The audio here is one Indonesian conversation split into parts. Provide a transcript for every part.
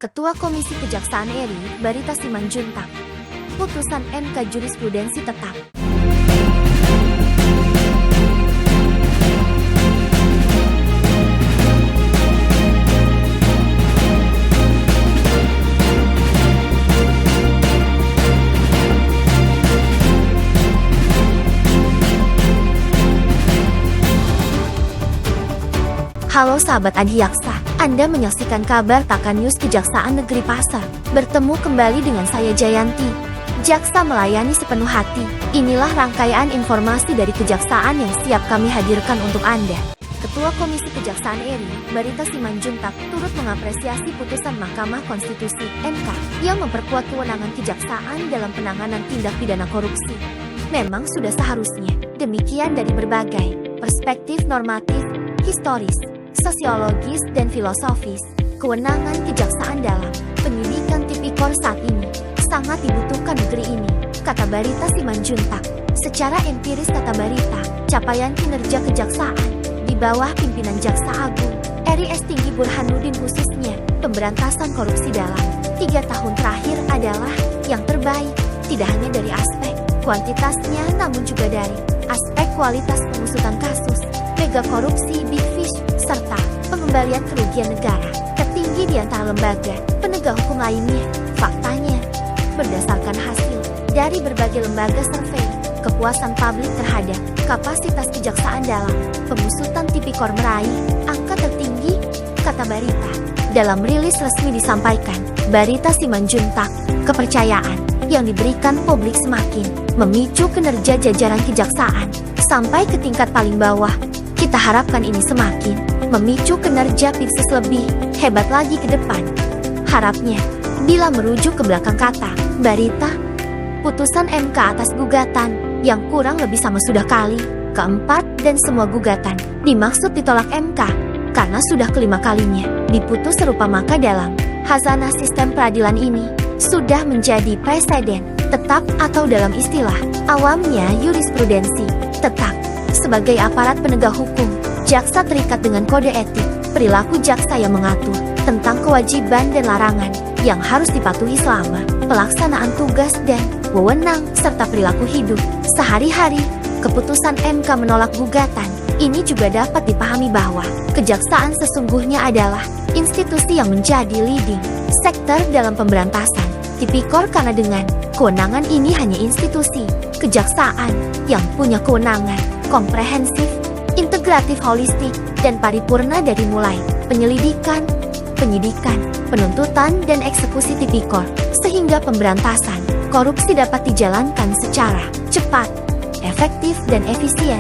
Ketua Komisi Kejaksaan RI, Barita Simanjuntak. Putusan MK Jurisprudensi tetap. Halo sahabat Adiaksa, Anda menyaksikan kabar Takan News Kejaksaan Negeri Pasar. Bertemu kembali dengan saya Jayanti. Jaksa melayani sepenuh hati. Inilah rangkaian informasi dari Kejaksaan yang siap kami hadirkan untuk Anda. Ketua Komisi Kejaksaan RI, Barita Simanjuntak, turut mengapresiasi putusan Mahkamah Konstitusi (MK) yang memperkuat kewenangan Kejaksaan dalam penanganan tindak pidana korupsi. Memang sudah seharusnya demikian dari berbagai perspektif normatif, historis, sosiologis, dan filosofis. Kewenangan kejaksaan dalam penyidikan tipikor saat ini sangat dibutuhkan negeri ini, kata Barita Simanjuntak. Secara empiris, kata Barita, capaian kinerja kejaksaan di bawah pimpinan Jaksa Agung RI Tinggi Burhanuddin, khususnya pemberantasan korupsi dalam 3 tahun terakhir adalah yang terbaik, tidak hanya dari aspek kuantitasnya namun juga dari aspek kualitas pengusutan kasus mega korupsi Big Fish, serta pengembalian kerugian negara tertinggi di antara lembaga penegak hukum lainnya. Faktanya, berdasarkan hasil dari berbagai lembaga survei, kepuasan publik terhadap kapasitas kejaksaan dalam pengusutan tipikor meraih angka tertinggi, kata Barita. Dalam rilis resmi disampaikan, Barita Simanjuntak, kepercayaan yang diberikan publik semakin memicu kinerja jajaran kejaksaan sampai ke tingkat paling bawah. Kita harapkan ini semakin memicu kinerja Pinsus lebih hebat lagi ke depan. Harapnya, bila merujuk ke belakang kata Barita, putusan MK atas gugatan yang kurang lebih sama sudah kali keempat dan semua gugatan dimaksud ditolak MK karena sudah kelima kalinya diputus serupa, maka dalam khazanah sistem peradilan ini sudah menjadi preseden tetap, atau dalam istilah awamnya jurisprudensi tetap. Sebagai aparat penegak hukum, jaksa terikat dengan kode etik perilaku jaksa yang mengatur tentang kewajiban dan larangan yang harus dipatuhi selama pelaksanaan tugas dan wewenang serta perilaku hidup sehari-hari. Keputusan MK menolak gugatan ini juga dapat dipahami bahwa kejaksaan sesungguhnya adalah institusi yang menjadi leading sektor dalam pemberantasan tipikor, karena dengan kewenangan ini hanya institusi kejaksaan yang punya kewenangan komprehensif, integratif, holistik, dan paripurna dari mulai penyelidikan, penyidikan, penuntutan, dan eksekusi tipikor, sehingga pemberantasan korupsi dapat dijalankan secara cepat, efektif, dan efisien.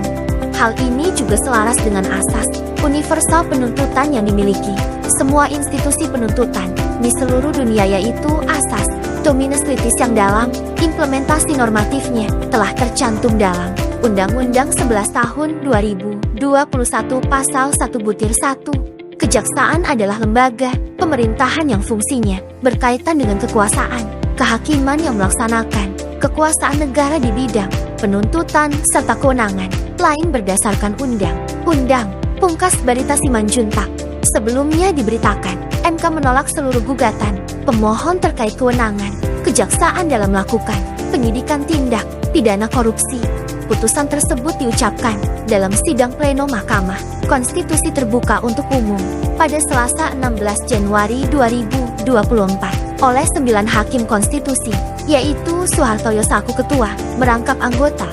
Hal ini juga selaras dengan asas universal penuntutan yang dimiliki semua institusi penuntutan di seluruh dunia, yaitu asas dominus litis yang dalam implementasi normatifnya telah tercantum dalam Undang-Undang 11 Tahun 2021 Pasal 1/1. Kejaksaan adalah lembaga pemerintahan yang fungsinya berkaitan dengan kekuasaan kehakiman yang melaksanakan kekuasaan negara di bidang penuntutan serta kewenangan lain berdasarkan undang-undang. Pungkas Barita Simanjuntak. Sebelumnya diberitakan, MK menolak seluruh gugatan pemohon terkait kewenangan kejaksaan dalam melakukan penyidikan tindak pidana korupsi. Putusan tersebut diucapkan dalam sidang pleno Mahkamah Konstitusi terbuka untuk umum pada Selasa 16 Januari 2024 oleh 9 hakim konstitusi, yaitu Suhartoyo selaku ketua, merangkap anggota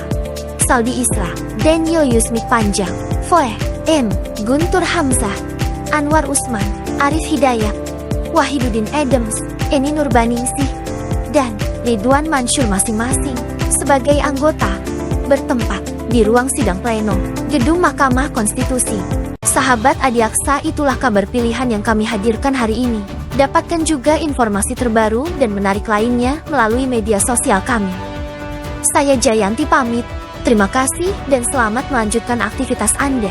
Saldi Isra, Denyo Yusmik Panjang, Foe, M. Guntur Hamzah, Anwar Usman, Arif Hidayat, Wahiduddin Adams, Eni Nurbaningsih, dan Ridwan Mansur masing-masing sebagai anggota bertempat di ruang sidang pleno Gedung Mahkamah Konstitusi. Sahabat Adiaksa, itulah kabar pilihan yang kami hadirkan hari ini. Dapatkan juga informasi terbaru dan menarik lainnya melalui media sosial kami. Saya Jayanti pamit. Terima kasih dan selamat melanjutkan aktivitas Anda.